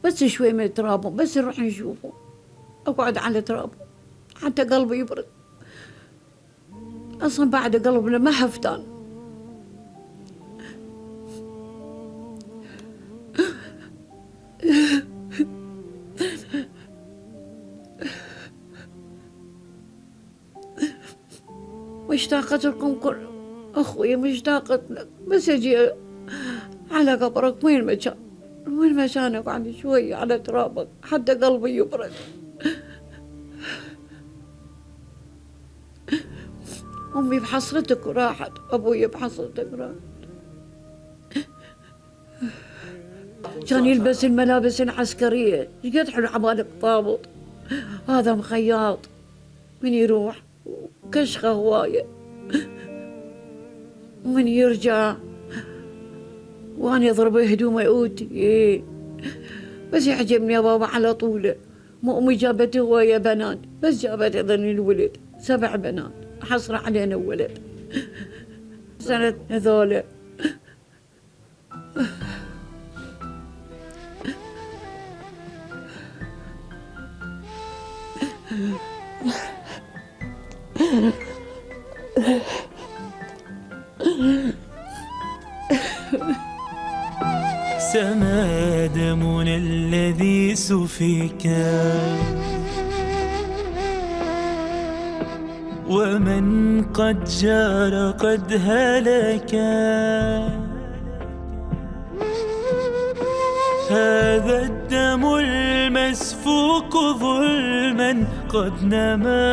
بس شوي من ترابهم، بس نروح نشوفه، أقعد على ترابه حتى قلبي يبرد. أصلا بعد قلبنا ما هفتان. مشتاقة لكم كل أخوي، مشتاقة لك، بس أجي على قبرك وين مكان أقعد شوي على ترابك حتى قلبي يبرد. أمي بحصرتك وراحت، أبوي بحصرتك وراحت. كان يلبس الملابس العسكرية، قد حلو عبالك طابط، هذا مخياط من يروح كشخة هواية ومن يرجع وأنا يضرب هدومه يؤتي. بس يعجبني يا بابا على طوله. مو أمي جابت هواية بنات، بس جابت أيضا الولد 7 بنات، حصر علينا ولد سنة هذولا. سما دمنا الذي سفك، ومن قد جار قد هلك. هذا الدم المسفوك ظلما قد نما،